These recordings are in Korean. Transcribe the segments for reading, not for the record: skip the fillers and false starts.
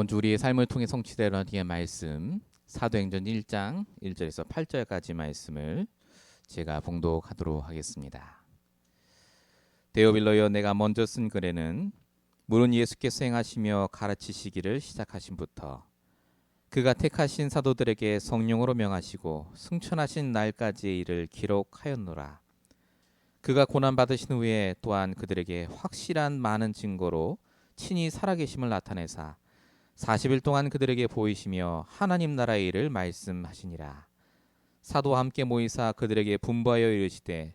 이번 주 우리의 삶을 통해 성취될 하나님의 말씀 사도행전 1장 1절에서 8절까지 말씀을 제가 봉독하도록 하겠습니다. 데오빌로여, 내가 먼저 쓴 글에는 물은 예수께서 행하시며 가르치시기를 시작하신부터 그가 택하신 사도들에게 성령으로 명하시고 승천하신 날까지의 일을 기록하였노라. 그가 고난받으신 후에 또한 그들에게 확실한 많은 증거로 친히 살아계심을 나타내사 40일 동안 그들에게 보이시며 하나님 나라의 일을 말씀하시니라. 사도와 함께 모이사 그들에게 분부하여 이르시되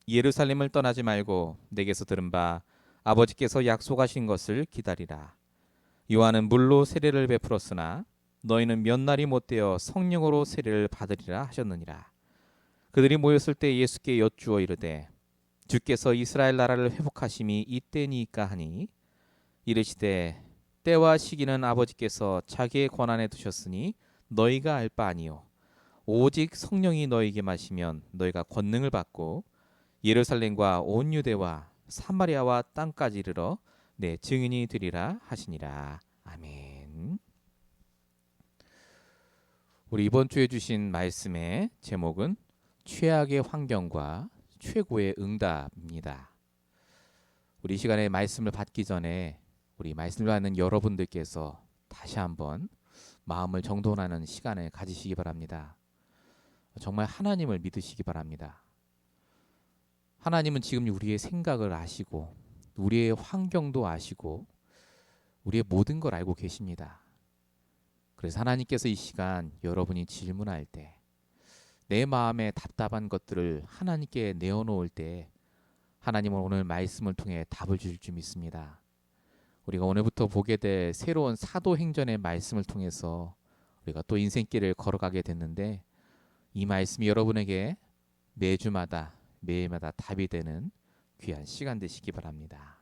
예루살렘을 떠나지 말고 내게서 들은 바 아버지께서 약속하신 것을 기다리라. 요한은 물로 세례를 베풀었으나 너희는 몇 날이 못되어 성령으로 세례를 받으리라 하셨느니라. 그들이 모였을 때 예수께 여쭈어 이르되 주께서 이스라엘 나라를 회복하심이 이때니까 하니 이르시되 때와 시기는 아버지께서 자기의 권한에 두셨으니 너희가 알 바 아니요 오직 성령이 너희에게 마시면 너희가 권능을 받고 예루살렘과 온 유대와 사마리아와 땅까지 이르러 내 증인이 되리라 하시니라. 아멘. 우리 이번 주에 주신 말씀의 제목은 최악의 환경과 최고의 응답입니다. 우리 시간에 말씀을 받기 전에 우리 말씀을 받는 여러분들께서 다시 한번 마음을 정돈하는 시간을 가지시기 바랍니다. 정말 하나님을 믿으시기 바랍니다. 하나님은 지금 우리의 생각을 아시고 우리의 환경도 아시고 우리의 모든 걸 알고 계십니다. 그래서 하나님께서 이 시간 여러분이 질문할 때 내 마음에 답답한 것들을 하나님께 내어놓을 때 하나님은 오늘 말씀을 통해 답을 주실 줄 믿습니다. 우리가 오늘부터 보게 될 새로운 사도행전의 말씀을 통해서 우리가 또 인생길을 걸어가게 됐는데 이 말씀이 여러분에게 매주마다 매일마다 답이 되는 귀한 시간 되시기 바랍니다.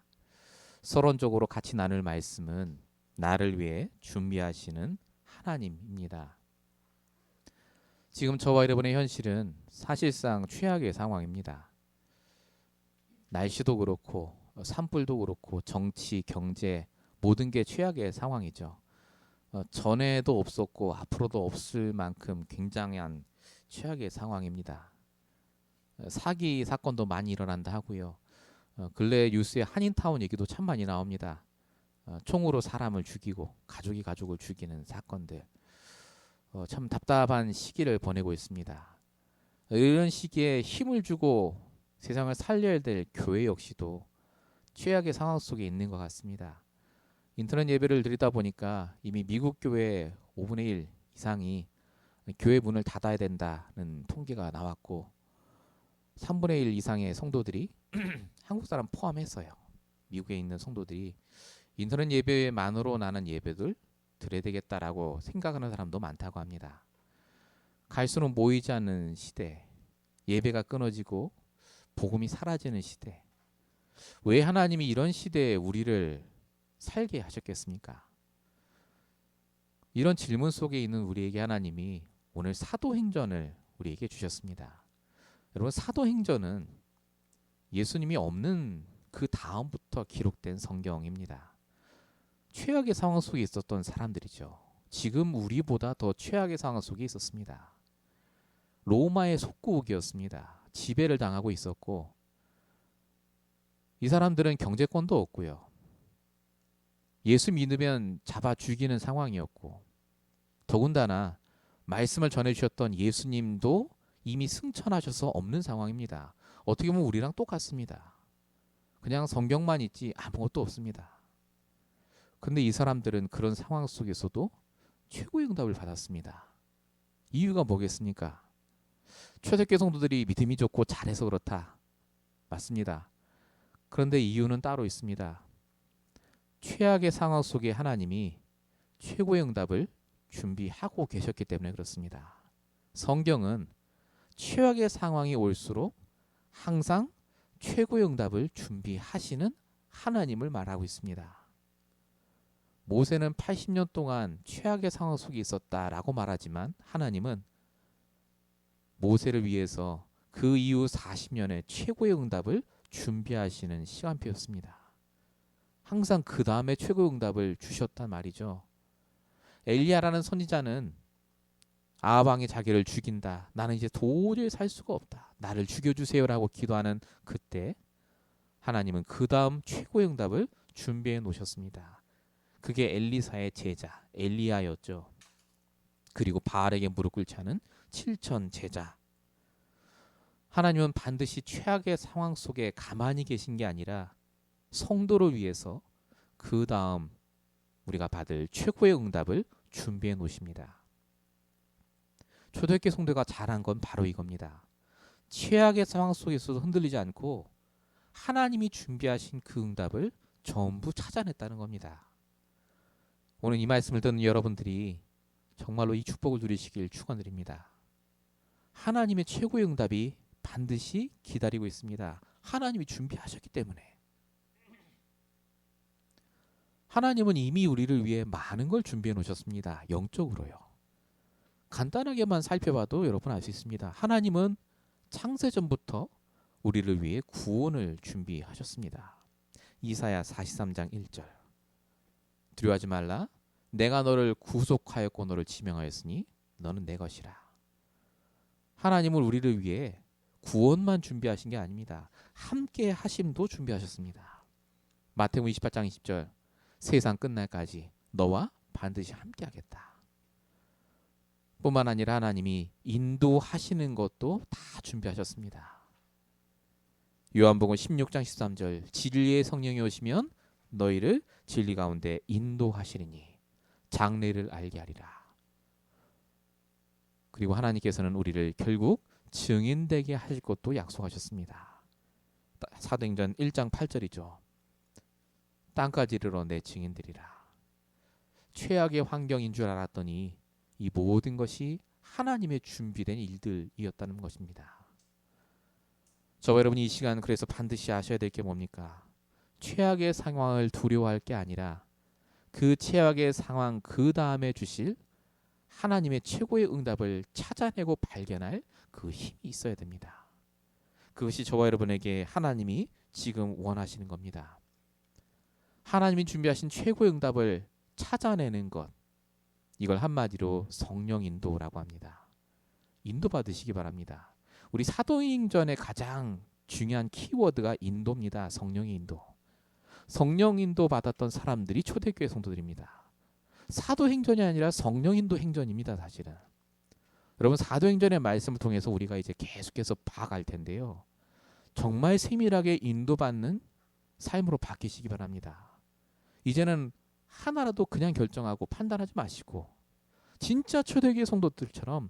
서론적으로 같이 나눌 말씀은 나를 위해 준비하시는 하나님입니다. 지금 저와 여러분의 현실은 사실상 최악의 상황입니다. 날씨도 그렇고 산불도 그렇고 정치, 경제 모든 게 최악의 상황이죠. 전에도 없었고 앞으로도 없을 만큼 굉장한 최악의 상황입니다. 사기 사건도 많이 일어난다 하고요. 근래 뉴스에 한인타운 얘기도 참 많이 나옵니다. 총으로 사람을 죽이고 가족이 가족을 죽이는 사건들. 참 답답한 시기를 보내고 있습니다. 이런 시기에 힘을 주고 세상을 살려야 될 교회 역시도 최악의 상황 속에 있는 것 같습니다. 인터넷 예배를 드리다 보니까 이미 미국 교회 5분의 1 이상이 교회 문을 닫아야 된다는 통계가 나왔고 3분의 1 이상의 성도들이 한국 사람 포함해서요. 미국에 있는 성도들이 인터넷 예배만으로 나는 예배들 드려야 되겠다라고 생각하는 사람도 많다고 합니다. 갈수록 모이지 않는 시대, 예배가 끊어지고 복음이 사라지는 시대. 왜 하나님이 이런 시대에 우리를 살게 하셨겠습니까? 이런 질문 속에 있는 우리에게 하나님이 오늘 사도행전을 우리에게 주셨습니다. 여러분, 사도행전은 예수님이 없는 그 다음부터 기록된 성경입니다. 최악의 상황 속에 있었던 사람들이죠. 지금 우리보다 더 최악의 상황 속에 있었습니다. 로마의 속국이었습니다. 지배를 당하고 있었고 이 사람들은 경제권도 없고요. 예수 믿으면 잡아 죽이는 상황이었고 더군다나 말씀을 전해주셨던 예수님도 이미 승천하셔서 없는 상황입니다. 어떻게 보면 우리랑 똑같습니다. 그냥 성경만 있지 아무것도 없습니다. 근데 이 사람들은 그런 상황 속에서도 최고의 응답을 받았습니다. 이유가 뭐겠습니까? 초대교회 성도들이 믿음이 좋고 잘해서 그렇다. 맞습니다. 그런데 이유는 따로 있습니다. 최악의 상황 속에 하나님이 최고의 응답을 준비하고 계셨기 때문에 그렇습니다. 성경은 최악의 상황이 올수록 항상 최고의 응답을 준비하시는 하나님을 말하고 있습니다. 모세는 80년 동안 최악의 상황 속에 있었다라고 말하지만 하나님은 모세를 위해서 그 이후 40년의 최고의 응답을 준비하시는 시간표였습니다. 항상 그 다음에 최고의 응답을 주셨단 말이죠. 엘리야라는 선지자는 아합 왕이 자기를 죽인다. 나는 이제 도저히 살 수가 없다. 나를 죽여주세요라고 기도하는 그때 하나님은 그 다음 최고의 응답을 준비해 놓으셨습니다. 그게 엘리사의 제자 엘리야였죠. 그리고 바알에게 무릎 꿇지 않은 7천 제자. 하나님은 반드시 최악의 상황 속에 가만히 계신 게 아니라 성도를 위해서 그 다음 우리가 받을 최고의 응답을 준비해 놓으십니다. 초대교회 성도가 잘한 건 바로 이겁니다. 최악의 상황 속에서도 흔들리지 않고 하나님이 준비하신 그 응답을 전부 찾아냈다는 겁니다. 오늘 이 말씀을 듣는 여러분들이 정말로 이 축복을 누리시길 축원드립니다. 하나님의 최고의 응답이 반드시 기다리고 있습니다. 하나님이 준비하셨기 때문에. 하나님은 이미 우리를 위해 많은 걸 준비해 놓으셨습니다. 영적으로요. 간단하게만 살펴봐도 여러분 알 수 있습니다. 하나님은 창세전부터 우리를 위해 구원을 준비하셨습니다. 이사야 43장 1절. 두려워하지 말라. 내가 너를 구속하였고 너를 지명하였으니 너는 내 것이라. 하나님은 우리를 위해 구원만 준비하신 게 아닙니다. 함께 하심도 준비하셨습니다. 마태복음 28장 20절. 세상 끝날까지 너와 반드시 함께 하겠다. 뿐만 아니라 하나님이 인도하시는 것도 다 준비하셨습니다. 요한복음 16장 13절. 진리의 성령이 오시면 너희를 진리 가운데 인도하시리니 장래를 알게 하리라. 그리고 하나님께서는 우리를 결국 증인되게 하실 것도 약속하셨습니다. 사도행전 1장 8절이죠. 땅까지 이르러 내 증인들이라. 최악의 환경인 줄 알았더니 이 모든 것이 하나님의 준비된 일들이었다는 것입니다. 저와 여러분이 이 시간 그래서 반드시 아셔야 될 게 뭡니까? 최악의 상황을 두려워할 게 아니라 그 최악의 상황 그 다음에 주실 하나님의 최고의 응답을 찾아내고 발견할 그 힘이 있어야 됩니다. 그것이 저와 여러분에게 하나님이 지금 원하시는 겁니다. 하나님이 준비하신 최고의 응답을 찾아내는 것, 이걸 한마디로 성령 인도라고 합니다. 인도 받으시기 바랍니다. 우리 사도행전의 가장 중요한 키워드가 인도입니다. 성령의 인도. 성령 인도 받았던 사람들이 초대교회 성도들입니다. 사도행전이 아니라 성령 인도 행전입니다. 사실은. 여러분 사도행전의 말씀을 통해서 우리가 이제 계속해서 봐갈 텐데요. 정말 세밀하게 인도받는 삶으로 바뀌시기 바랍니다. 이제는 하나라도 그냥 결정하고 판단하지 마시고 진짜 초대교회 성도들처럼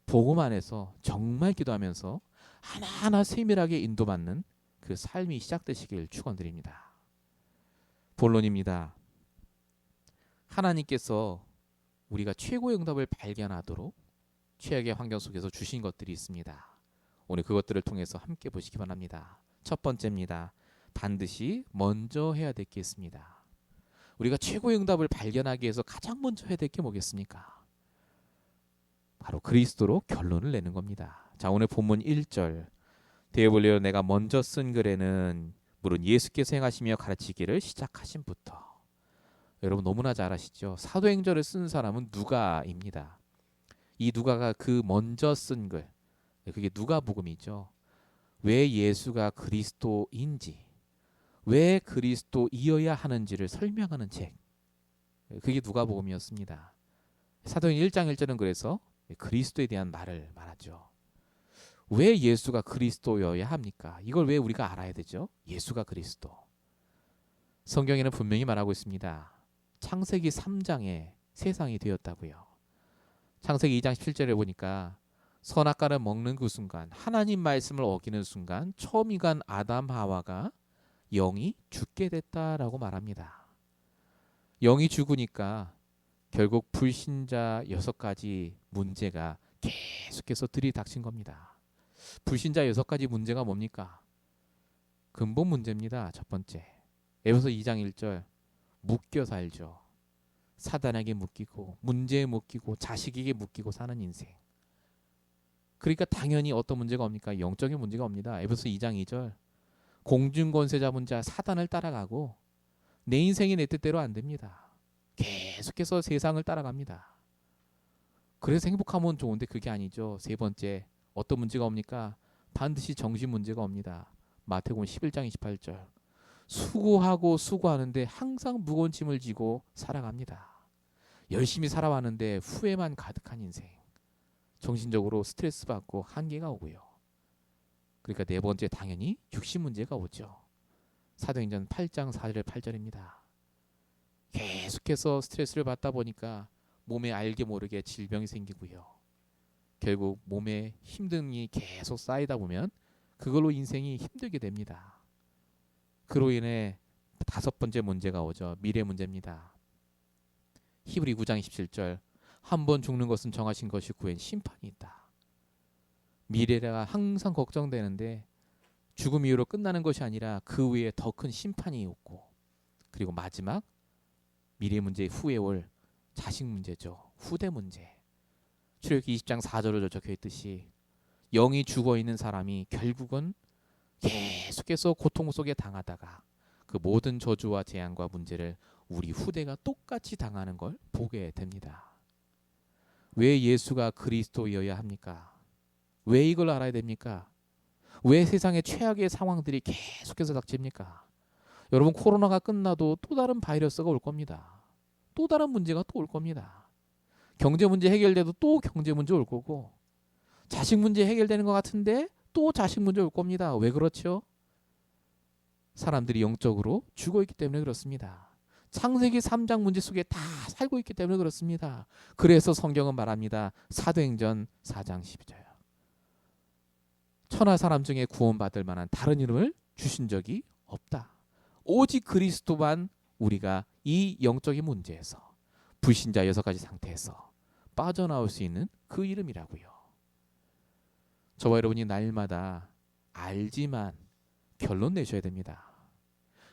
복음 안에서 정말 기도하면서 하나하나 세밀하게 인도받는 그 삶이 시작되시길 축원드립니다. 본론입니다. 하나님께서 우리가 최고의 응답을 발견하도록 최악의 환경 속에서 주신 것들이 있습니다. 오늘 그것들을 통해서 함께 보시기 바랍니다. 첫 번째입니다. 반드시 먼저 해야 될 게 있습니다. 우리가 최고의 응답을 발견하기 위해서 가장 먼저 해야 될 게 뭐겠습니까? 바로 그리스도로 결론을 내는 겁니다. 자, 오늘 본문 1절. 데오빌레오 내가 먼저 쓴 글에는 물론 예수께서 행하시며 가르치기를 시작하신부터. 여러분 너무나 잘 아시죠? 사도행전을 쓴 사람은 누가입니다. 이 누가가 그 먼저 쓴 글, 그게 누가복음이죠. 왜 예수가 그리스도인지, 왜 그리스도이어야 하는지를 설명하는 책, 그게 누가복음이었습니다. 사도행전 1장 1절은 그래서 그리스도에 대한 말을 말하죠. 왜 예수가 그리스도여야 합니까? 이걸 왜 우리가 알아야 되죠? 예수가 그리스도. 성경에는 분명히 말하고 있습니다. 창세기 3장에 세상이 되었다고요. 창세기 2장 17절에 보니까 선악과를 먹는 그 순간, 하나님 말씀을 어기는 순간 처음 인간 아담 하와가 영이 죽게 됐다라고 말합니다. 영이 죽으니까 결국 불신자 6가지 문제가 계속해서 들이닥친 겁니다. 불신자 6가지 문제가 뭡니까? 근본 문제입니다. 첫 번째, 에베소 2장 1절 묶여 살죠. 사단에게 묶이고 문제에 묶이고 자식에게 묶이고 사는 인생. 그러니까 당연히 어떤 문제가 옵니까? 영적인 문제가 옵니다. 에베소 2장 2절 공중권세 잡은 자 사단을 따라가고 내 인생이 내 뜻대로 안 됩니다. 계속해서 세상을 따라갑니다. 그래서 행복하면 좋은데 그게 아니죠. 세 번째, 어떤 문제가 옵니까? 반드시 정신 문제가 옵니다. 마태복음 11장 28절. 수고하고 수고하는데 항상 무거운 짐을 지고 살아갑니다. 열심히 살아왔는데 후회만 가득한 인생. 정신적으로 스트레스 받고 한계가 오고요. 그러니까 네 번째, 당연히 육신 문제가 오죠. 사도행전 8장 4절 8절입니다. 계속해서 스트레스를 받다 보니까 몸에 알게 모르게 질병이 생기고요. 결국 몸에 힘듦이 계속 쌓이다 보면 그걸로 인생이 힘들게 됩니다. 그로 인해 다섯 번째 문제가 오죠. 미래 문제입니다. 히브리 9장 27절. 한 번 죽는 것은 정하신 것이 후엔 심판이 있다. 미래가 항상 걱정되는데 죽음 이후로 끝나는 것이 아니라 그 후에 더 큰 심판이 오고, 그리고 마지막 미래 문제의 후에 올 자식 문제죠. 후대 문제. 출애굽기 20장 4절로 적혀 있듯이 영이 죽어 있는 사람이 결국은 계속해서 고통 속에 당하다가 그 모든 저주와 재앙과 문제를 우리 후대가 똑같이 당하는 걸 보게 됩니다. 왜 예수가 그리스도여야 합니까? 왜 이걸 알아야 됩니까? 왜 세상의 최악의 상황들이 계속해서 닥칩니까? 여러분, 코로나가 끝나도 또 다른 바이러스가 올 겁니다. 또 다른 문제가 또 올 겁니다. 경제 문제 해결돼도 또 경제 문제 올 거고, 자식 문제 해결되는 것 같은데 또 자식 문제 올 겁니다. 왜 그렇죠? 사람들이 영적으로 죽어있기 때문에 그렇습니다. 창세기 3장 문제 속에 다 살고 있기 때문에 그렇습니다. 그래서 성경은 말합니다. 사도행전 4장 12절. 천하 사람 중에 구원받을 만한 다른 이름을 주신 적이 없다. 오직 그리스도만 우리가 이 영적인 문제에서, 불신자 6가지 상태에서 빠져나올 수 있는 그 이름이라고요. 저와 여러분이 날마다 알지만 결론 내셔야 됩니다.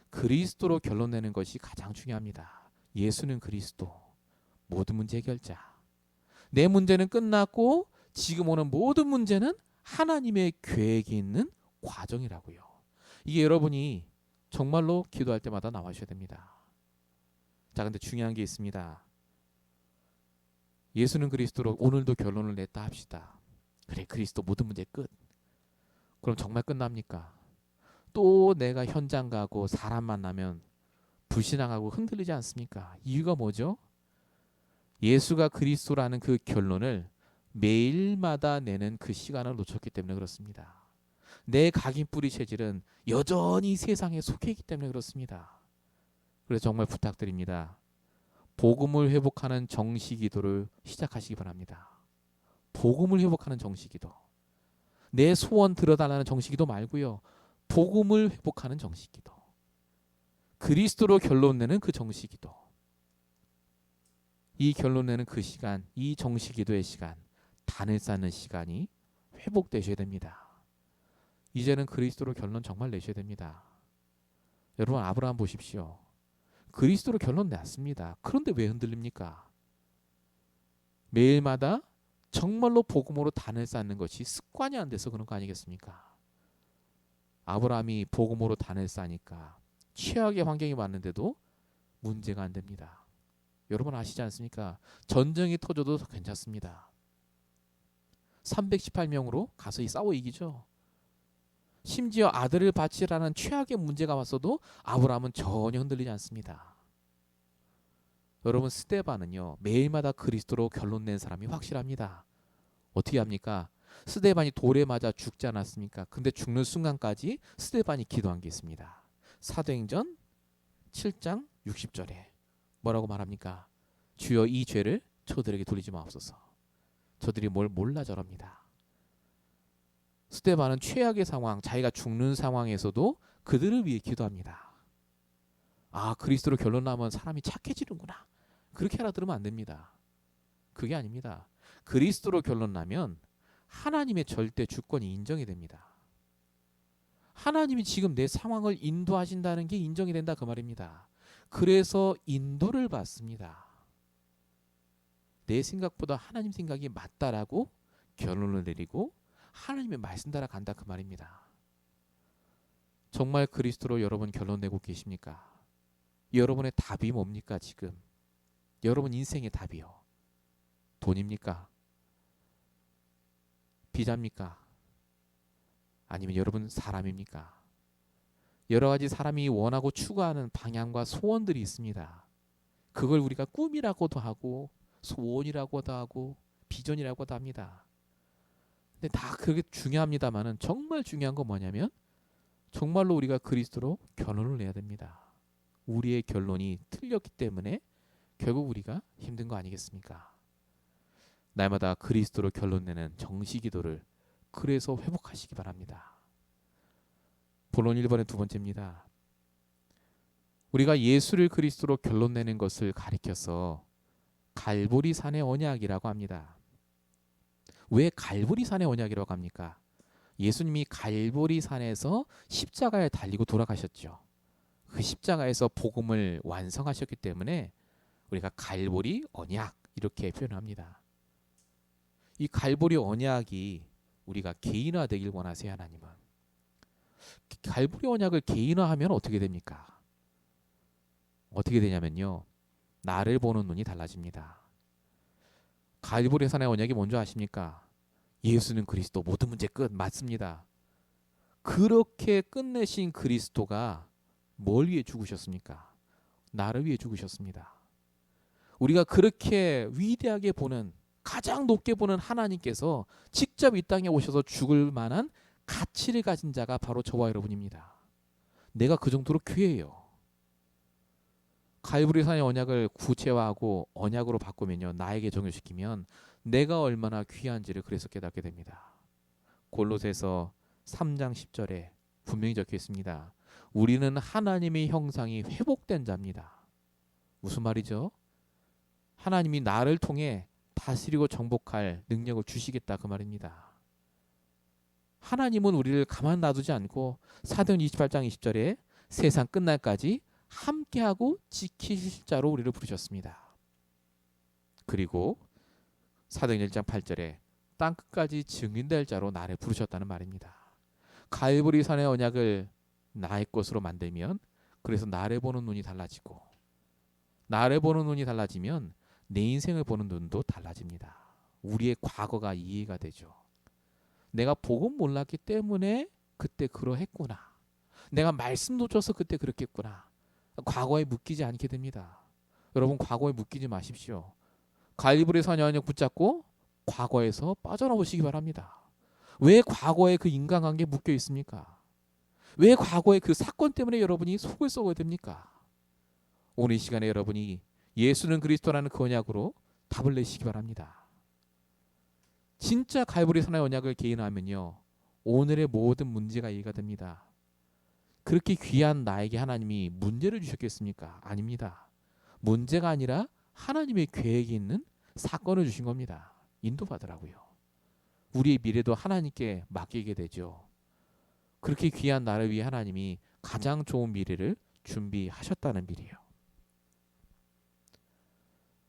그리스도로 결론 내는 것이 가장 중요합니다. 예수는 그리스도, 모든 문제 해결자. 내 문제는 끝났고 지금 오는 모든 문제는 하나님의 계획이 있는 과정이라고요. 이게 여러분이 정말로 기도할 때마다 나와셔야 됩니다. 자, 근데 중요한 게 있습니다. 예수는 그리스도로 오늘도 결론을 냈다 합시다. 그래, 그리스도 모든 문제 끝. 그럼 정말 끝납니까? 또 내가 현장 가고 사람 만나면 불신앙하고 흔들리지 않습니까? 이유가 뭐죠? 예수가 그리스도라는 그 결론을 매일마다 내는 그 시간을 놓쳤기 때문에 그렇습니다. 내 각인뿌리 체질은 여전히 세상에 속해 있기 때문에 그렇습니다. 그래서 정말 부탁드립니다. 복음을 회복하는 정시기도를 시작하시기 바랍니다. 복음을 회복하는 정시기도. 내 소원 들어달라는 정시기도 말고요. 복음을 회복하는 정시기도. 그리스도로 결론 내는 그 정시기도. 이 결론 내는 그 시간, 이 정시기도의 시간, 단을 쌓는 시간이 회복되셔야 됩니다. 이제는 그리스도로 결론 정말 내셔야 됩니다. 여러분, 아브라함 보십시오. 그리스도로 결론 냈습니다. 그런데 왜 흔들립니까? 매일마다 정말로 복음으로 단을 쌓는 것이 습관이 안 돼서 그런 거 아니겠습니까? 아브라함이 복음으로 단을 쌓으니까 최악의 환경이 왔는데도 문제가 안 됩니다. 여러분 아시지 않습니까? 전쟁이 터져도 괜찮습니다. 318명으로 가서 싸워 이기죠. 심지어 아들을 바치라는 최악의 문제가 왔어도 아브라함은 전혀 흔들리지 않습니다. 여러분, 스데반은요, 매일마다 그리스도로 결론 낸 사람이 확실합니다. 어떻게 합니까? 스데반이 돌에 맞아 죽지 않았습니까? 근데 죽는 순간까지 스데반이 기도한 게 있습니다. 사도행전 7장 60절에 뭐라고 말합니까? 주여, 이 죄를 저들에게 돌리지 마옵소서. 저들이 뭘 몰라 저럽니다. 스데반은 최악의 상황, 자기가 죽는 상황에서도 그들을 위해 기도합니다. 아, 그리스도로 결론 나면 사람이 착해지는구나. 그렇게 알아들으면 안 됩니다. 그게 아닙니다. 그리스도로 결론 나면 하나님의 절대 주권이 인정이 됩니다. 하나님이 지금 내 상황을 인도하신다는 게 인정이 된다, 그 말입니다. 그래서 인도를 받습니다. 내 생각보다 하나님 생각이 맞다라고 결론을 내리고 하나님의 말씀 따라 간다, 그 말입니다. 정말 그리스도로 여러분 결론 내고 계십니까? 여러분의 답이 뭡니까 지금? 여러분 인생의 답이요. 돈입니까? 비자입니까? 아니면 여러분 사람입니까? 여러 가지 사람이 원하고 추구하는 방향과 소원들이 있습니다. 그걸 우리가 꿈이라고도 하고 소원이라고도 하고 비전이라고도 합니다. 근데 다 그게 중요합니다만은 정말 중요한 건 뭐냐면 정말로 우리가 그리스도로 결론을 내야 됩니다. 우리의 결론이 틀렸기 때문에 결국 우리가 힘든 거 아니겠습니까? 날마다 그리스도로 결론 내는 정시기도를 그래서 회복하시기 바랍니다. 본론 1번의 두 번째입니다. 우리가 예수를 그리스도로 결론 내는 것을 가리켜서 갈보리산의 언약이라고 합니다. 왜 갈보리산의 언약이라고 합니까? 예수님이 갈보리산에서 십자가에 달리고 돌아가셨죠. 그 십자가에서 복음을 완성하셨기 때문에 우리가 갈보리 언약 이렇게 표현합니다. 이 갈보리 언약이 우리가 개인화되길 원하세요, 하나님은. 갈보리 언약을 개인화하면 어떻게 됩니까? 어떻게 되냐면요. 나를 보는 눈이 달라집니다. 갈보리 산의 언약이 뭔지 아십니까? 예수는 그리스도, 모든 문제 끝. 맞습니다. 그렇게 끝내신 그리스도가 뭘 위해 죽으셨습니까? 나를 위해 죽으셨습니다. 우리가 그렇게 위대하게 보는, 가장 높게 보는 하나님께서 직접 이 땅에 오셔서 죽을 만한 가치를 가진 자가 바로 저와 여러분입니다. 내가 그 정도로 귀해요. 갈보리산의 언약을 구체화하고 언약으로 바꾸면요, 나에게 적용시키면 내가 얼마나 귀한지를 그래서 깨닫게 됩니다. 골로새서 3장 10절에 분명히 적혀 있습니다. 우리는 하나님의 형상이 회복된 자입니다. 무슨 말이죠? 하나님이 나를 통해 다스리고 정복할 능력을 주시겠다, 그 말입니다. 하나님은 우리를 가만 놔두지 않고 사도행 28장 20절에 세상 끝날까지 함께하고 지키실 자로 우리를 부르셨습니다. 그리고 사도행 1장 8절에 땅끝까지 증인될 자로 나를 부르셨다는 말입니다. 갈보리산의 언약을 나의 것으로 만들면, 그래서 나를 보는 눈이 달라지고, 나를 보는 눈이 달라지면 내 인생을 보는 눈도 달라집니다. 우리의 과거가 이해가 되죠. 내가 복음 몰랐기 때문에 그때 그러했구나. 내가 말씀 놓쳐서 그때 그렇겠구나. 과거에 묶이지 않게 됩니다. 여러분, 과거에 묶이지 마십시오. 갈보리산의 언약 붙잡고 과거에서 빠져나오시기 바랍니다. 왜 과거에 그 인간관계에 묶여 있습니까? 왜 과거의 그 사건 때문에 여러분이 속을 썩어야 됩니까? 오늘 이 시간에 여러분이 예수는 그리스도라는 그 언약으로 답을 내시기 바랍니다. 진짜 갈보리산의 언약을 개인화하면요, 오늘의 모든 문제가 이해가 됩니다. 그렇게 귀한 나에게 하나님이 문제를 주셨겠습니까? 아닙니다. 문제가 아니라 하나님의 계획이 있는 사건을 주신 겁니다. 인도받으라고요. 우리의 미래도 하나님께 맡기게 되죠. 그렇게 귀한 나를 위해 하나님이 가장 좋은 미래를 준비하셨다는 일이에요.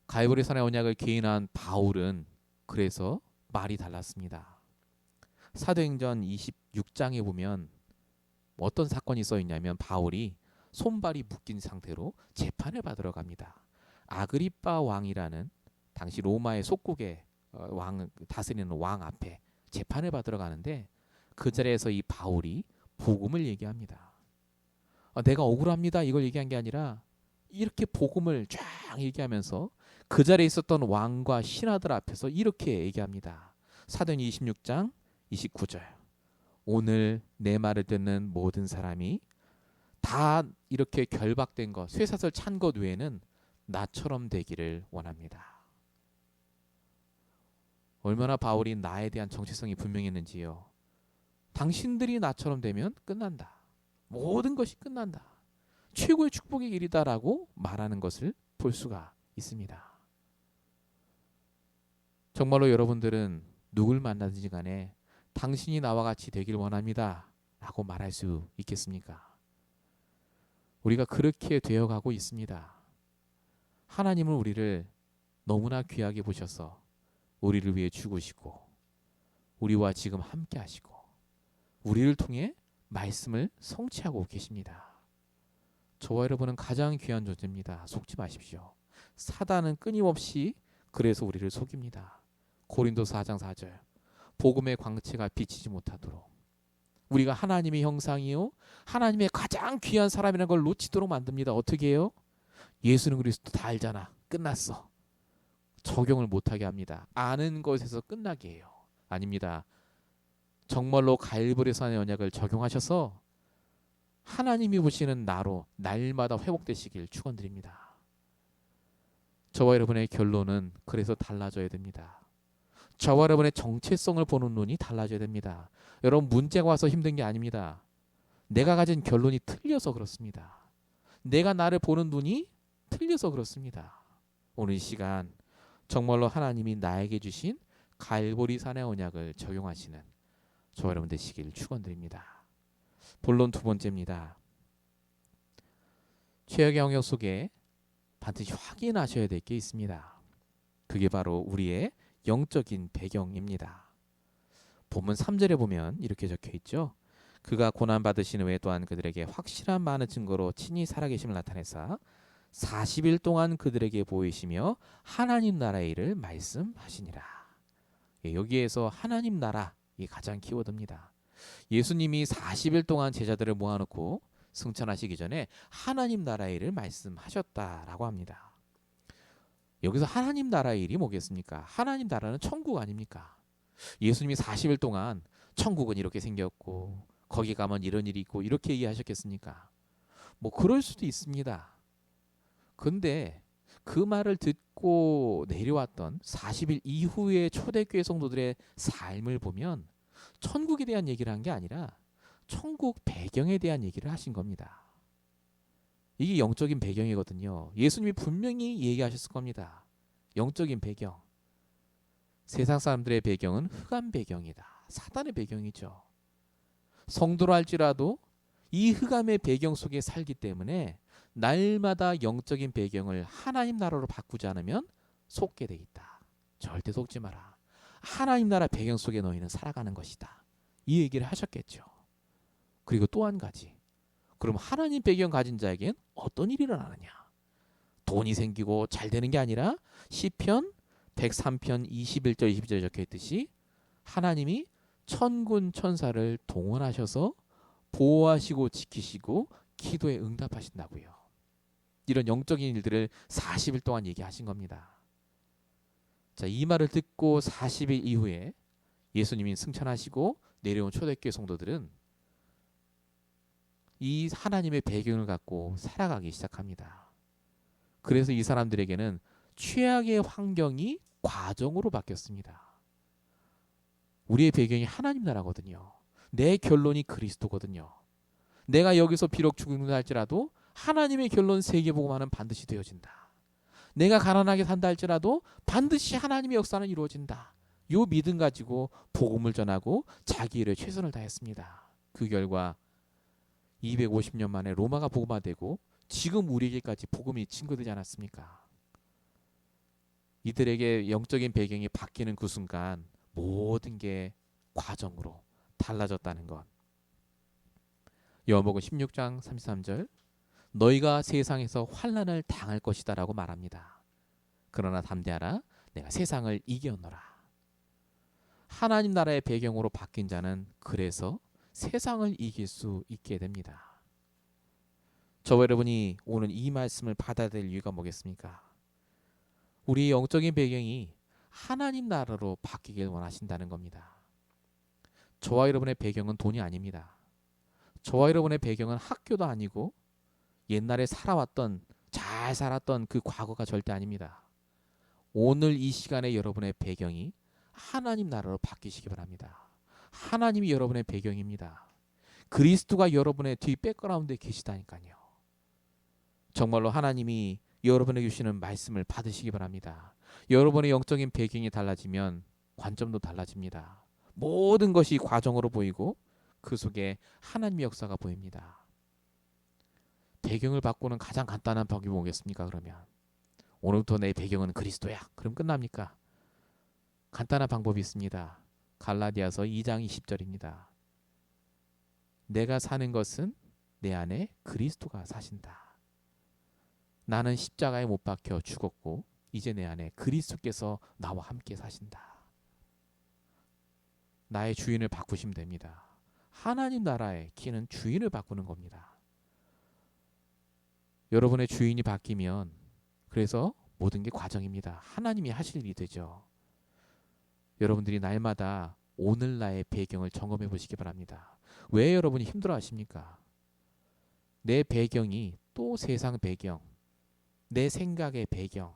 갈보리산의 언약을 개인한 바울은 그래서 말이 달랐습니다. 사도행전 26장에 보면 어떤 사건이 써 있냐면 바울이 손발이 묶인 상태로 재판을 받으러 갑니다. 아그리빠 왕이라는 당시 로마의 속국의 왕 다스리는 왕 앞에 재판을 받으러 가는데, 그 자리에서 이 바울이 복음을 얘기합니다. 내가 억울합니다, 이걸 얘기한 게 아니라 이렇게 복음을 쫙 얘기하면서 그 자리에 있었던 왕과 신하들 앞에서 이렇게 얘기합니다. 사도행 26장 29절. 오늘 내 말을 듣는 모든 사람이 다 이렇게 결박된 것, 쇠사슬 찬 것 외에는 나처럼 되기를 원합니다. 얼마나 바울이 나에 대한 정체성이 분명했는지요. 당신들이 나처럼 되면 끝난다. 모든 것이 끝난다. 최고의 축복의 길이다라고 말하는 것을 볼 수가 있습니다. 정말로 여러분들은 누굴 만나든지 간에 당신이 나와 같이 되길 원합니다 라고 말할 수 있겠습니까? 우리가 그렇게 되어가고 있습니다. 하나님은 우리를 너무나 귀하게 보셔서 우리를 위해 죽으시고 우리와 지금 함께 하시고 우리를 통해 말씀을 성취하고 계십니다. 저와 여러분은 가장 귀한 존재입니다. 속지 마십시오. 사단은 끊임없이 그래서 우리를 속입니다. 고린도서 4장 4절. 복음의 광채가 비치지 못하도록 우리가 하나님의 형상이요 하나님의 가장 귀한 사람이라는 걸 놓치도록 만듭니다. 어떻게 해요? 예수는 그리스도 다 알잖아. 끝났어. 적용을 못하게 합니다. 아는 것에서 끝나게 해요. 아닙니다. 정말로 갈보리 산의 언약을 적용하셔서 하나님이 보시는 나로 날마다 회복되시길 축원드립니다. 저와 여러분의 결론은 그래서 달라져야 됩니다. 저와 여러분의 정체성을 보는 눈이 달라져야 됩니다. 여러분 문제가 와서 힘든 게 아닙니다. 내가 가진 결론이 틀려서 그렇습니다. 내가 나를 보는 눈이 틀려서 그렇습니다. 오늘 이 시간 정말로 하나님이 나에게 주신 갈보리 산의 언약을 적용하시는 저와 여러분 되시길 축원드립니다. 본론 두 번째입니다. 최악의 영역 속에 반드시 확인하셔야 될 게 있습니다. 그게 바로 우리의 영적인 배경입니다. 본문 3절에 보면 이렇게 적혀 있죠. 그가 고난 받으신 후에 또한 그들에게 확실한 많은 증거로 친히 살아계심을 나타내사 40일 동안 그들에게 보이시며 하나님 나라의 일을 말씀하시니라. 여기에서 하나님 나라 이 가장 키워드입니다. 예수님이 40일 동안 제자들을 모아놓고 승천하시기 전에 하나님 나라의 일을 말씀하셨다라고 합니다. 여기서 하나님 나라의 일이 뭐겠습니까? 하나님 나라는 천국 아닙니까? 예수님이 40일 동안 천국은 이렇게 생겼고 거기 가면 이런 일이 있고 이렇게 얘기하셨겠습니까? 뭐 그럴 수도 있습니다. 근데 그 말을 듣고 내려왔던 40일 이후의 초대교회 성도들의 삶을 보면 천국에 대한 얘기를 한 게 아니라 천국 배경에 대한 얘기를 하신 겁니다. 이게 영적인 배경이거든요. 예수님이 분명히 얘기하셨을 겁니다. 영적인 배경. 세상 사람들의 배경은 흑암 배경이다. 사단의 배경이죠. 성도로 할지라도 이 흑암의 배경 속에 살기 때문에 날마다 영적인 배경을 하나님 나라로 바꾸지 않으면 속게 돼 있다. 절대 속지 마라. 하나님 나라 배경 속에 너희는 살아가는 것이다. 이 얘기를 하셨겠죠. 그리고 또 한 가지. 그럼 하나님 배경 가진 자에겐 어떤 일이 일어나느냐? 돈이 생기고 잘 되는 게 아니라 시편 103편 21절 22절에 적혀 있듯이 하나님이 천군 천사를 동원하셔서 보호하시고 지키시고 기도에 응답하신다고요. 이런 영적인 일들을 40일 동안 얘기하신 겁니다. 자, 이 말을 듣고 40일 이후에 예수님이 승천하시고 내려온 초대교회 성도들은 이 하나님의 배경을 갖고 살아가기 시작합니다. 그래서 이 사람들에게는 최악의 환경이 과정으로 바뀌었습니다. 우리의 배경이 하나님 나라거든요. 내 결론이 그리스도거든요. 내가 여기서 비록 죽는다 할지라도 하나님의 결론 세계복음화는 반드시 되어진다. 내가 가난하게 산다 할지라도 반드시 하나님의 역사는 이루어진다. 요 믿음 가지고 복음을 전하고 자기 일에 최선을 다했습니다. 그 결과 250년 만에 로마가 복음화되고 지금 우리에게까지 복음이 증거되지 않았습니까? 이들에게 영적인 배경이 바뀌는 그 순간 모든 게 과정으로 달라졌다는 것. 요한복음 16장 33절 너희가 세상에서 환난을 당할 것이다 라고 말합니다. 그러나 담대하라 내가 세상을 이겼노라. 하나님 나라의 배경으로 바뀐 자는 그래서 세상을 이길 수 있게 됩니다. 저와 여러분이 오늘 이 말씀을 받아야 될 이유가 뭐겠습니까? 우리의 영적인 배경이 하나님 나라로 바뀌길 원하신다는 겁니다. 저와 여러분의 배경은 돈이 아닙니다. 저와 여러분의 배경은 학교도 아니고 옛날에 잘 살았던 그 과거가 절대 아닙니다. 오늘 이 시간에 여러분의 배경이 하나님 나라로 바뀌시기 바랍니다. 하나님이 여러분의 배경입니다. 그리스도가 여러분의 뒤 백그라운드에 계시다니까요. 정말로 하나님이 여러분에게 주시는 말씀을 받으시기 바랍니다. 여러분의 영적인 배경이 달라지면 관점도 달라집니다. 모든 것이 과정으로 보이고 그 속에 하나님의 역사가 보입니다. 배경을 바꾸는 가장 간단한 방법이 뭐겠습니까? 그러면 오늘부터 내 배경은 그리스도야. 그럼 끝납니까? 간단한 방법이 있습니다. 갈라디아서 2장 20절입니다. 내가 사는 것은 내 안에 그리스도가 사신다. 나는 십자가에 못 박혀 죽었고 이제 내 안에 그리스도께서 나와 함께 사신다. 나의 주인을 바꾸시면 됩니다. 하나님 나라의 키는 주인을 바꾸는 겁니다. 여러분의 주인이 바뀌면 그래서 모든 게 과정입니다. 하나님이 하실 일이 되죠. 여러분들이 날마다 오늘 나의 배경을 점검해 보시기 바랍니다. 왜 여러분이 힘들어 하십니까? 내 배경이 또 세상 배경, 내 생각의 배경,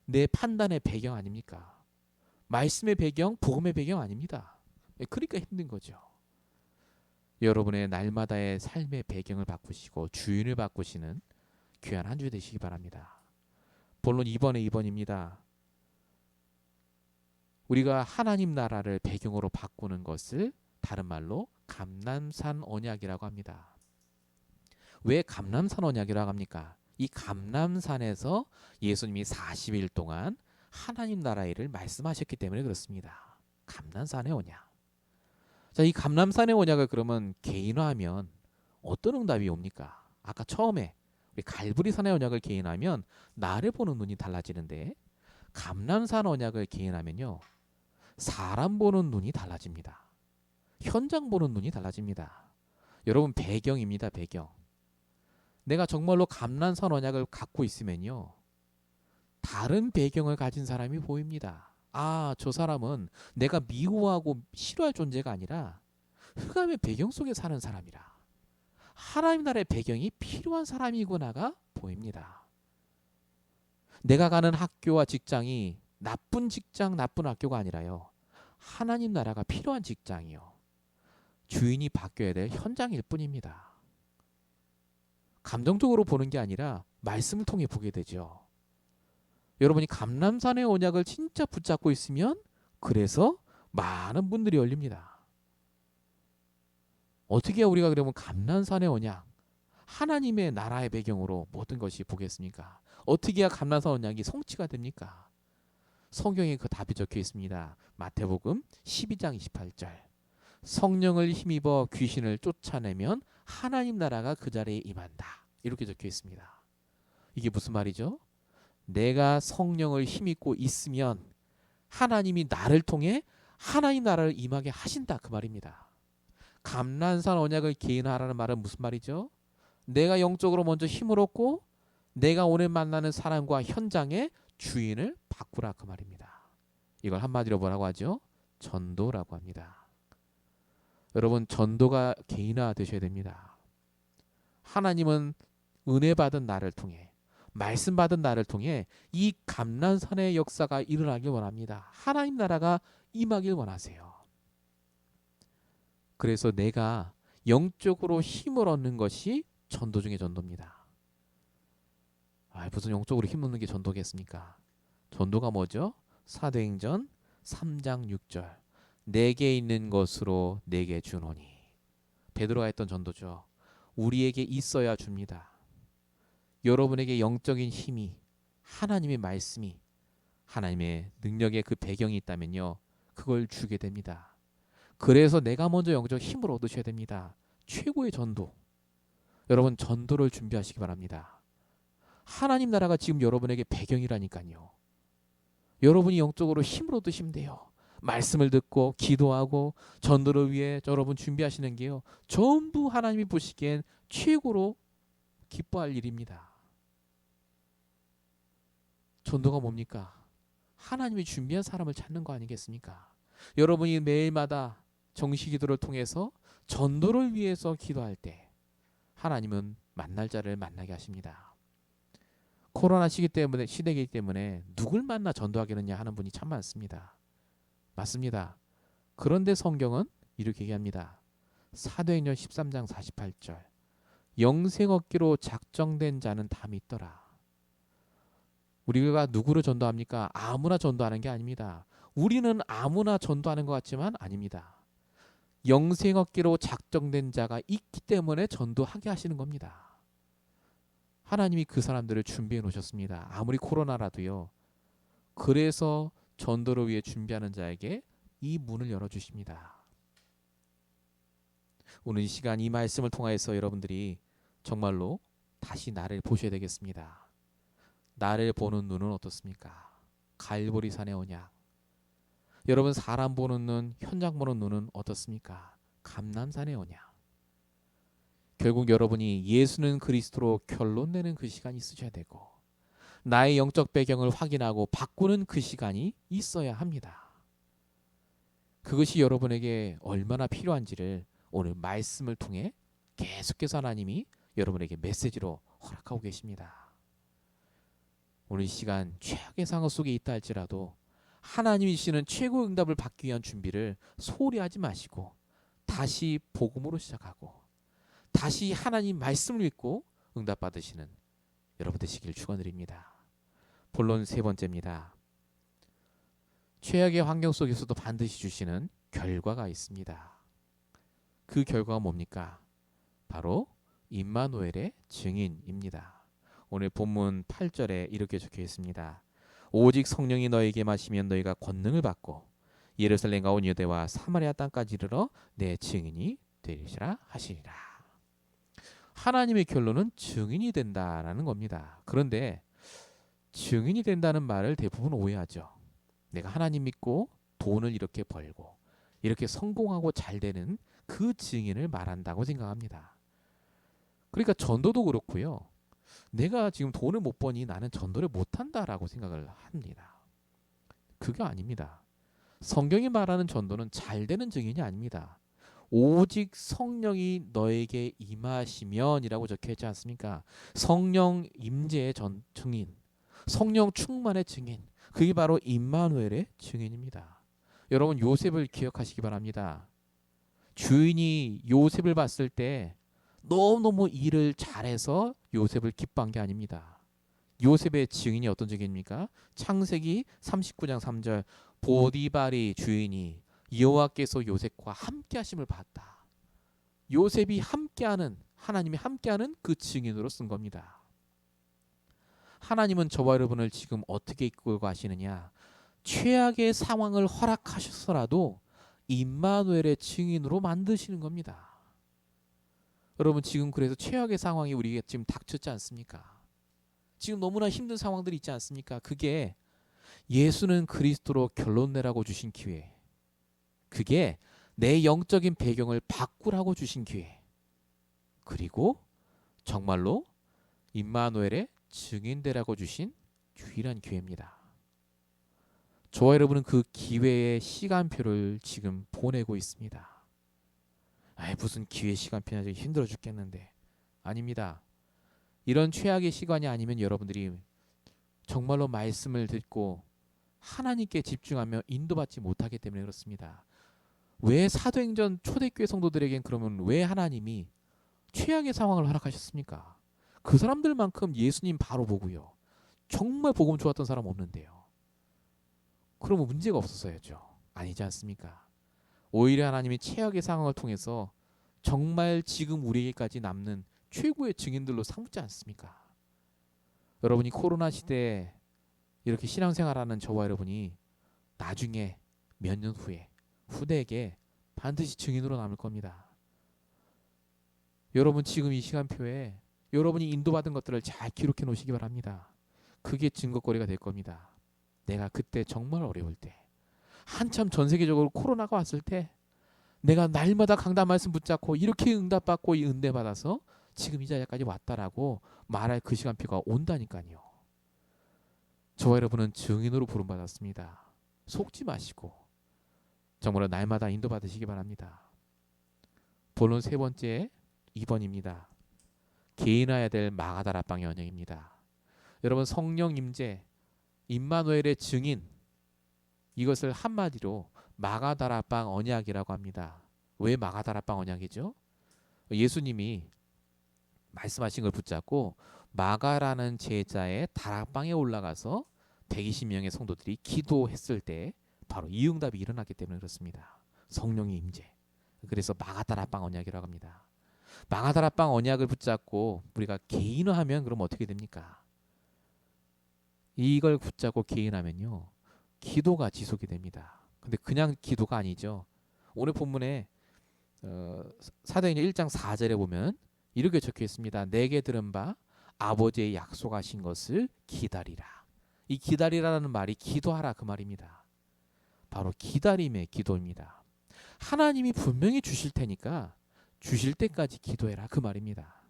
내 판단의 배경 아닙니까? 말씀의 배경, 복음의 배경 아닙니다. 그러니까 힘든 거죠. 여러분의 날마다의 삶의 배경을 바꾸시고 주인을 바꾸시는 귀한 한 주 되시기 바랍니다. 본론 2번입니다. 우리가 하나님 나라를 배경으로 바꾸는 것을 다른 말로 감람산 언약이라고 합니다. 왜 감람산 언약이라고 합니까? 이 감람산에서 예수님이 40일 동안 하나님 나라의 일을 말씀하셨기 때문에 그렇습니다. 감람산의 언약. 자, 이 감람산의 언약을 그러면 개인화하면 어떤 응답이 옵니까? 아까 처음에 우리 갈보리산의 언약을 개인하면 나를 보는 눈이 달라지는데 감람산 언약을 개인하면요. 사람 보는 눈이 달라집니다. 현장 보는 눈이 달라집니다. 여러분 배경입니다. 배경. 내가 정말로 감람산 언약을 갖고 있으면요. 다른 배경을 가진 사람이 보입니다. 아, 저 사람은 내가 미워하고 싫어할 존재가 아니라 흑암의 배경 속에 사는 사람이라. 하나님 나라의 배경이 필요한 사람이구나가 보입니다. 내가 가는 학교와 직장이 나쁜 직장, 나쁜 학교가 아니라요. 하나님 나라가 필요한 직장이요. 주인이 바뀌어야 될 현장일 뿐입니다. 감정적으로 보는 게 아니라 말씀을 통해 보게 되죠. 여러분이 감람산의 언약을 진짜 붙잡고 있으면 그래서 많은 분들이 열립니다. 어떻게 우리가 그러면 감람산의 언약, 하나님의 나라의 배경으로 모든 것이 보겠습니까? 어떻게 해야 감람산 언약이 성취가 됩니까? 성경에 그 답이 적혀 있습니다. 마태복음 12장 28절. 성령을 힘입어 귀신을 쫓아내면 하나님 나라가 그 자리에 임한다. 이렇게 적혀 있습니다. 이게 무슨 말이죠? 내가 성령을 힘입고 있으면 하나님이 나를 통해 하나님 나라를 임하게 하신다 그 말입니다. 감람산 언약을 개인화하라는 말은 무슨 말이죠? 내가 영적으로 먼저 힘을 얻고 내가 오늘 만나는 사람과 현장의 주인을 바꾸라 그 말입니다. 이걸 한마디로 뭐라고 하죠? 전도라고 합니다. 여러분 전도가 개인화 되셔야 됩니다. 하나님은 은혜 받은 나를 통해 말씀 받은 나를 통해 이 감람산의 역사가 일어나길 원합니다. 하나님 나라가 임하길 원하세요. 그래서 내가 영적으로 힘을 얻는 것이 전도 중의 전도입니다. 무슨 영적으로 힘 얻는 게 전도겠습니까? 전도가 뭐죠? 사도행전 3장 6절. 내게 있는 것으로 내게 주노니. 베드로가 했던 전도죠. 우리에게 있어야 줍니다. 여러분에게 영적인 힘이 하나님의 말씀이 하나님의 능력의 그 배경이 있다면요. 그걸 주게 됩니다. 그래서 내가 먼저 영적 힘을 얻으셔야 됩니다. 최고의 전도. 여러분 전도를 준비하시기 바랍니다. 하나님 나라가 지금 여러분에게 배경이라니까요. 여러분이 영적으로 힘을 얻으시면 돼요. 말씀을 듣고 기도하고 전도를 위해 여러분 준비하시는 게요. 전부 하나님이 보시기엔 최고로 기뻐할 일입니다. 전도가 뭡니까? 하나님이 준비한 사람을 찾는 거 아니겠습니까? 여러분이 매일마다 정시기도를 통해서 전도를 위해서 기도할 때 하나님은 만날 자를 만나게 하십니다. 코로나 시대이기 때문에 누굴 만나 전도하겠느냐 하는 분이 참 많습니다. 맞습니다. 그런데 성경은 이렇게 얘기합니다. 사도행전 13장 48절. 영생 얻기로 작정된 자는 다 믿더라. 우리가 누구를 전도합니까? 아무나 전도하는 게 아닙니다. 우리는 아무나 전도하는 것 같지만 아닙니다. 영생 얻기로 작정된 자가 있기 때문에 전도하게 하시는 겁니다. 하나님이 그 사람들을 준비해 놓으셨습니다. 아무리 코로나라도요. 그래서 전도를 위해 준비하는 자에게 이 문을 열어주십니다. 오늘 이 시간 이 말씀을 통하여서 여러분들이 정말로 다시 나를 보셔야 되겠습니다. 나를 보는 눈은 어떻습니까? 갈보리산의 언약. 여러분 사람 보는 눈, 현장 보는 눈은 어떻습니까? 감람산의 언약. 결국 여러분이 예수는 그리스도로 결론 내는 그 시간이 있으셔야 되고 나의 영적 배경을 확인하고 바꾸는 그 시간이 있어야 합니다. 그것이 여러분에게 얼마나 필요한지를 오늘 말씀을 통해 계속해서 하나님이 여러분에게 메시지로 허락하고 계십니다. 오늘 이 시간 최악의 상황 속에 있다 할지라도 하나님이 주시는 최고의 응답을 받기 위한 준비를 소홀히 하지 마시고 다시 복음으로 시작하고 다시 하나님 말씀을 믿고 응답 받으시는 여러분 되시길 축원드립니다. 본론 세 번째입니다. 최악의 환경 속에서도 반드시 주시는 결과가 있습니다. 그 결과가 뭡니까? 바로 임마누엘의 증인입니다. 오늘 본문 8절에 이렇게 적혀 있습니다. 오직 성령이 너에게 마시면 너희가 권능을 받고 예루살렘과 온 유대와 사마리아 땅까지 이르러 내 증인이 되리라 하시리라. 하나님의 결론은 증인이 된다라는 겁니다. 그런데 증인이 된다는 말을 대부분 오해하죠. 내가 하나님 믿고 돈을 이렇게 벌고 이렇게 성공하고 잘 되는 그 증인을 말한다고 생각합니다. 그러니까 전도도 그렇고요. 내가 지금 돈을 못 버니 나는 전도를 못한다라고 생각을 합니다. 그게 아닙니다. 성경이 말하는 전도는 잘 되는 증인이 아닙니다. 오직 성령이 너에게 임하시면이라고 적혀있지 않습니까? 성령 임재의 증인, 성령 충만의 증인, 그게 바로 임마누엘의 증인입니다. 여러분 요셉을 기억하시기 바랍니다. 주인이 요셉을 봤을 때 너무너무 일을 잘해서 요셉을 기뻐한 게 아닙니다. 요셉의 증인이 어떤 증인입니까? 창세기 39장 3절 보디발이 주인이 여호와께서 요셉과 함께 하심을 봤다. 요셉이 함께하는 하나님이 함께하는 그 증인으로 쓴 겁니다. 하나님은 저와 여러분을 지금 어떻게 이끌고 가시느냐? 최악의 상황을 허락하셨어라도 임마누엘의 증인으로 만드시는 겁니다. 여러분 지금 그래서 최악의 상황이 우리에게 지금 닥쳤지 않습니까? 지금 너무나 힘든 상황들이 있지 않습니까? 그게 예수는 그리스도로 결론 내라고 주신 기회. 그게 내 영적인 배경을 바꾸라고 주신 기회. 그리고 정말로 임마누엘의 증인되라고 주신 유일한 기회입니다. 저와 여러분은 그 기회의 시간표를 지금 보내고 있습니다. 무슨 기회 시간표냐 힘들어 죽겠는데. 아닙니다. 이런 최악의 시간이 아니면 여러분들이 정말로 말씀을 듣고 하나님께 집중하며 인도받지 못하기 때문에 그렇습니다. 왜 사도행전 초대교회 성도들에겐 그러면 왜 하나님이 최악의 상황을 허락하셨습니까? 그 사람들만큼 예수님 바로 보고요. 정말 복음 좋았던 사람 없는데요. 그러면 문제가 없었어야죠. 아니지 않습니까? 오히려 하나님이 최악의 상황을 통해서 정말 지금 우리에게까지 남는 최고의 증인들로 삼지 않습니까? 여러분이 코로나 시대에 이렇게 신앙생활하는 저와 여러분이 나중에 몇 년 후에 후대에게 반드시 증인으로 남을 겁니다. 여러분 지금 이 시간표에 여러분이 인도받은 것들을 잘 기록해 놓으시기 바랍니다. 그게 증거거리가 될 겁니다. 내가 그때 정말 어려울 때 한참 전 세계적으로 코로나가 왔을 때 내가 날마다 강단 말씀 붙잡고 이렇게 응답받고 이 은혜 받아서 지금 이 자리까지 왔다라고 말할 그 시간표가 온다니까요. 저와 여러분은 증인으로 부름받았습니다. 속지 마시고 정말로 날마다 인도받으시기 바랍니다. 본론 세 번째 2번입니다. 개인화해야 될 마가다라방의 언약입니다. 여러분 성령 임재 임마누엘의 증인 이것을 한마디로 마가다라방 언약이라고 합니다. 왜 마가다라방 언약이죠? 예수님이 말씀하신 걸 붙잡고 마가라는 제자의 다락방에 올라가서 120명의 성도들이 기도했을 때 바로 이 응답이 일어났기 때문에 그렇습니다. 성령의 임재. 그래서 마가다라방 언약이라고 합니다. 마가다라방 언약을 붙잡고 우리가 개인화하면 그럼 어떻게 됩니까? 이걸 붙잡고 개인하면요. 기도가 지속이 됩니다. 근데 그냥 기도가 아니죠. 오늘 본문에 사도행전 1장 4절에 보면 이렇게 적혀 있습니다. 내게 들은 바 아버지의 약속하신 것을 기다리라. 이 기다리라는 말이 기도하라 그 말입니다. 바로 기다림의 기도입니다. 하나님이 분명히 주실 테니까 주실 때까지 기도해라 그 말입니다.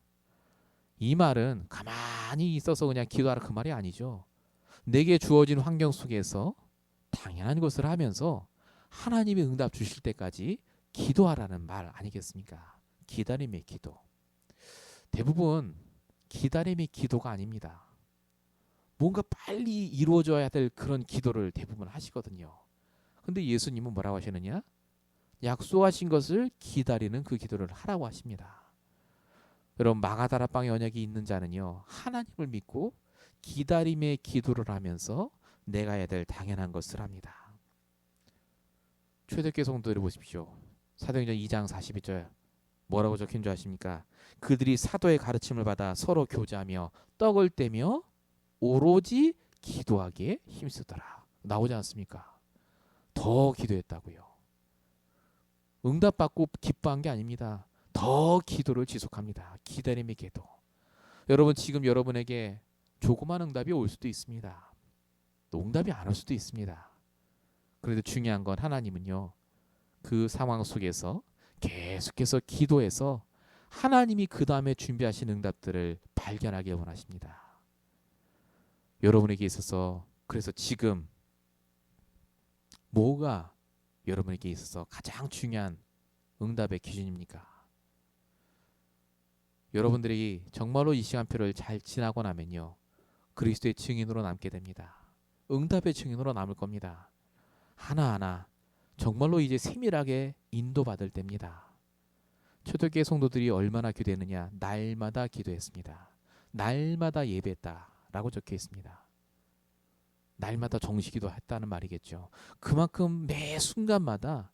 이 말은 가만히 있어서 그냥 기도하라 그 말이 아니죠. 내게 주어진 환경 속에서 당연한 것을 하면서 하나님의 응답 주실 때까지 기도하라는 말 아니겠습니까? 기다림의 기도. 대부분 기다림의 기도가 아닙니다. 뭔가 빨리 이루어져야 될 그런 기도를 대부분 하시거든요. 근데 예수님은 뭐라고 하시느냐? 약속하신 것을 기다리는 그 기도를 하라고 하십니다. 여러분, 마가다락방의 언약이 있는 자는요, 하나님을 믿고 기다림의 기도를 하면서 내가 해야 될 당연한 것을 합니다. 초대교회 성도들을 보십시오. 사도행전 2장 42절 뭐라고 적힌 줄 아십니까? 그들이 사도의 가르침을 받아 서로 교제하며 떡을 떼며 오로지 기도하기에 힘쓰더라. 나오지 않습니까? 더 기도했다고요. 응답받고 기뻐한 게 아닙니다. 더 기도를 지속합니다. 기다림의 기도. 여러분, 지금 여러분에게 조그만 응답이 올 수도 있습니다. 또 응답이 안 올 수도 있습니다. 그래도 중요한 건 하나님은요, 그 상황 속에서 계속해서 기도해서 하나님이 그 다음에 준비하신 응답들을 발견하길 원하십니다. 여러분에게 있어서 그래서 지금 뭐가 여러분에게 있어서 가장 중요한 응답의 기준입니까? 여러분들이 정말로 이 시간표를 잘 지나고 나면요, 그리스도의 증인으로 남게 됩니다. 응답의 증인으로 남을 겁니다. 하나하나 정말로 이제 세밀하게 인도받을 때입니다. 초대교회 성도들이 얼마나 기도했느냐? 날마다 기도했습니다. 날마다 예배했다라고 적혀 있습니다. 날마다 정식기도 했다는 말이겠죠. 그만큼 매 순간마다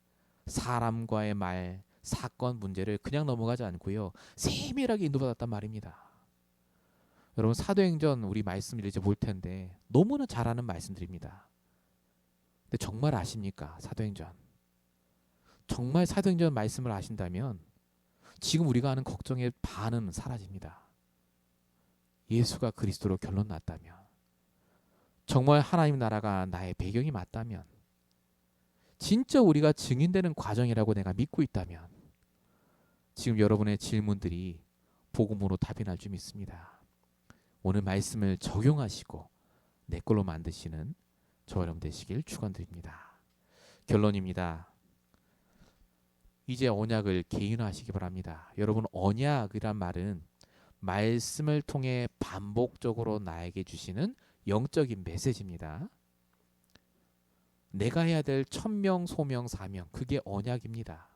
사람과의 말, 사건, 문제를 그냥 넘어가지 않고요, 세밀하게 인도받았단 말입니다. 여러분, 사도행전 우리 말씀을 이제 볼 텐데 너무나 잘 아는 말씀드립니다. 근데 정말 아십니까? 사도행전. 정말 사도행전 말씀을 아신다면 지금 우리가 하는 걱정의 반은 사라집니다. 예수가 그리스도로 결론 났다면, 정말 하나님 나라가 나의 배경이 맞다면, 진짜 우리가 증인되는 과정이라고 내가 믿고 있다면 지금 여러분의 질문들이 복음으로 답이 날 줄 믿습니다. 오늘 말씀을 적용하시고 내 걸로 만드시는 저 여러분 되시길 축원드립니다. 결론입니다. 이제 언약을 개인화하시기 바랍니다. 여러분, 언약이란 말은 말씀을 통해 반복적으로 나에게 주시는 영적인 메시지입니다. 내가 해야 될 천명, 소명, 사명, 그게 언약입니다.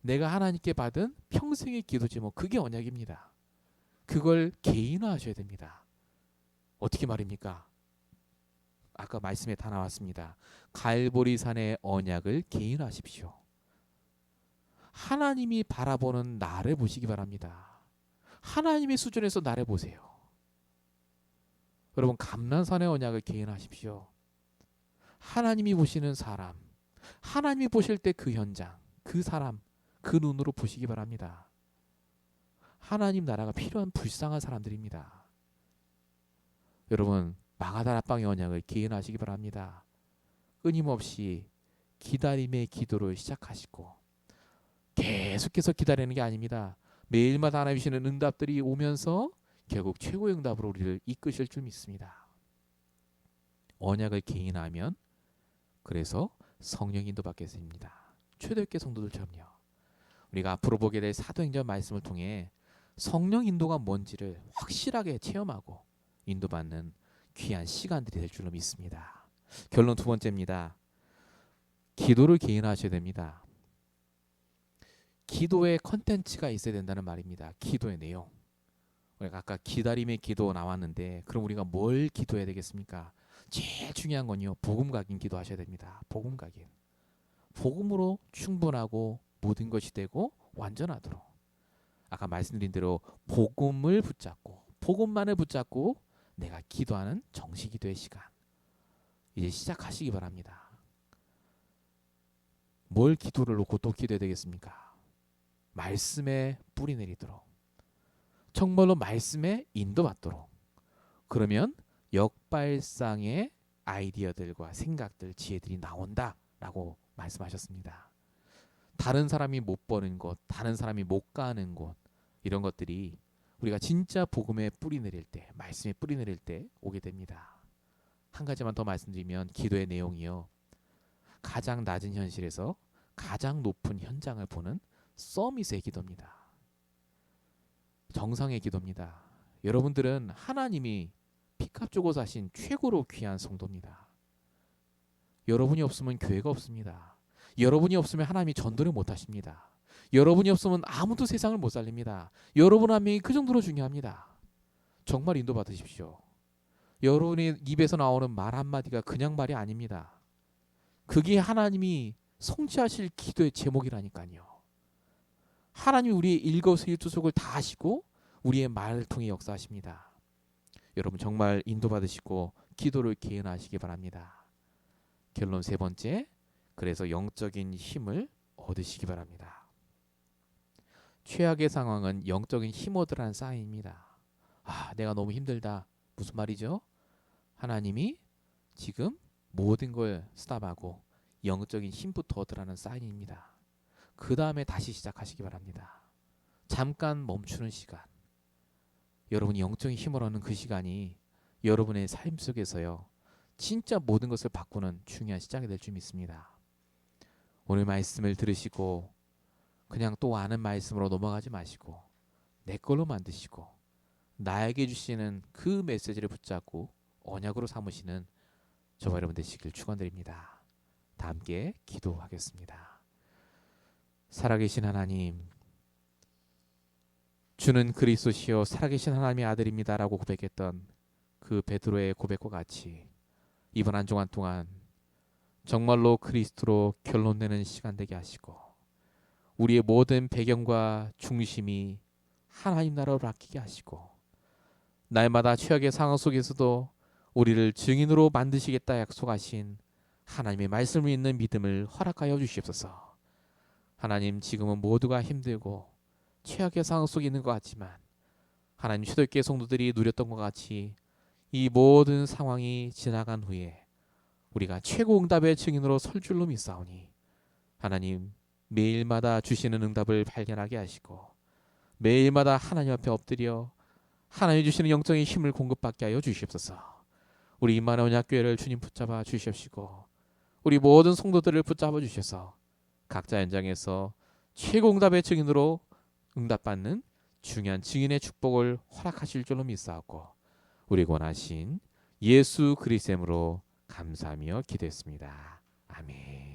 내가 하나님께 받은 평생의 기도 제목, 그게 언약입니다. 그걸 개인화하셔야 됩니다. 어떻게 말입니까? 아까 말씀에 다 나왔습니다. 갈보리산의 언약을 개인화하십시오. 하나님이 바라보는 나를 보시기 바랍니다. 하나님의 수준에서 나를 보세요. 여러분, 감난산의 언약을 개인하십시오. 하나님이 보시는 사람, 하나님이 보실 때 그 현장, 그 사람, 그 눈으로 보시기 바랍니다. 하나님 나라가 필요한 불쌍한 사람들입니다. 여러분, 마가다락방의 언약을 개인하시기 바랍니다. 끊임없이 기다림의 기도를 시작하시고 계속해서 기다리는 게 아닙니다. 매일마다 하나님 주시는 응답들이 오면서 결국 최고의 응답으로 우리를 이끄실 줄 믿습니다. 언약을 개인하면 그래서 성령 인도 받게 됩니다. 초대교회 성도들처럼요. 우리가 앞으로 보게 될 사도행전 말씀을 통해 성령 인도가 뭔지를 확실하게 체험하고 인도받는 귀한 시간들이 될 줄로 믿습니다. 결론 두 번째입니다. 기도를 개인하셔야 됩니다. 기도의 컨텐츠가 있어야 된다는 말입니다. 기도의 내용. 우리가 아까 기다림의 기도 나왔는데 그럼 우리가 뭘 기도해야 되겠습니까? 제일 중요한 건요, 복음 각인 기도하셔야 됩니다. 복음 각인. 복음으로 충분하고 모든 것이 되고 완전하도록. 아까 말씀드린 대로 복음을 붙잡고 복음만을 붙잡고 내가 기도하는 정식 기도의 시간 이제 시작하시기 바랍니다. 뭘 기도를 놓고 또 기도해야 되겠습니까? 말씀에 뿌리 내리도록. 정말로 말씀에 인도받도록. 그러면 역발상의 아이디어들과 생각들, 지혜들이 나온다라고 말씀하셨습니다. 다른 사람이 못 버는 곳, 다른 사람이 못 가는 곳, 이런 것들이 우리가 진짜 복음에 뿌리 내릴 때, 말씀에 뿌리 내릴 때 오게 됩니다. 한 가지만 더 말씀드리면 기도의 내용이요. 가장 낮은 현실에서 가장 높은 현장을 보는 서밋의 기도입니다. 정상의 기도입니다. 여러분들은 하나님이 피값 주고 사신 최고로 귀한 성도입니다. 여러분이 없으면 교회가 없습니다. 여러분이 없으면 하나님이 전도를 못 하십니다. 여러분이 없으면 아무도 세상을 못 살립니다. 여러분 한 명이 그 정도로 중요합니다. 정말 인도받으십시오. 여러분의 입에서 나오는 말 한마디가 그냥 말이 아닙니다. 그게 하나님이 성취하실 기도의 제목이라니까요. 하나님이 우리의 일거수일투족을 다 하시고 우리의 말을 통해 역사하십니다. 여러분 정말 인도받으시고 기도를 개인하시기 바랍니다. 결론 세 번째, 그래서 영적인 힘을 얻으시기 바랍니다. 최악의 상황은 영적인 힘 얻으라는 사인입니다. 내가 너무 힘들다. 무슨 말이죠? 하나님이 지금 모든 걸 스탑하고 영적인 힘부터 얻으라는 사인입니다. 그 다음에 다시 시작하시기 바랍니다. 잠깐 멈추는 시간. 여러분이 영적인 힘을 얻는 그 시간이 여러분의 삶 속에서요, 진짜 모든 것을 바꾸는 중요한 시작이 될 줄 믿습니다. 오늘 말씀을 들으시고 그냥 또 아는 말씀으로 넘어가지 마시고 내 걸로 만드시고 나에게 주시는 그 메시지를 붙잡고 언약으로 삼으시는 저와 여러분 되시길 축원드립니다. 다 함께 기도하겠습니다. 살아계신 하나님, 주는 그리스도시요 살아계신 하나님의 아들입니다라고 고백했던 그 베드로의 고백과 같이 이번 한 주간 동안 정말로 그리스도로 결론내는 시간 되게 하시고 우리의 모든 배경과 중심이 하나님 나라로 바뀌게 하시고 날마다 최악의 상황 속에서도 우리를 증인으로 만드시겠다 약속하신 하나님의 말씀을 믿는 믿음을 허락하여 주시옵소서. 하나님, 지금은 모두가 힘들고 최악의 상황 속에 있는 것 같지만 하나님, 초대교회 성도들이 누렸던 것 같이 이 모든 상황이 지나간 후에 우리가 최고 응답의 증인으로 설 줄로 믿사오니 하나님, 매일마다 주시는 응답을 발견하게 하시고 매일마다 하나님 앞에 엎드려 하나님 주시는 영적인 힘을 공급받게 하여 주시옵소서. 우리 임마누엘 언약교회를 주님 붙잡아 주시옵시고 우리 모든 성도들을 붙잡아 주셔서 각자 현장에서 최고 응답의 증인으로 응답받는 중요한 증인의 축복을 허락하실 줄로 믿사오고 우리 원하신 예수 그리스도로 감사하며 기도했습니다. 아멘.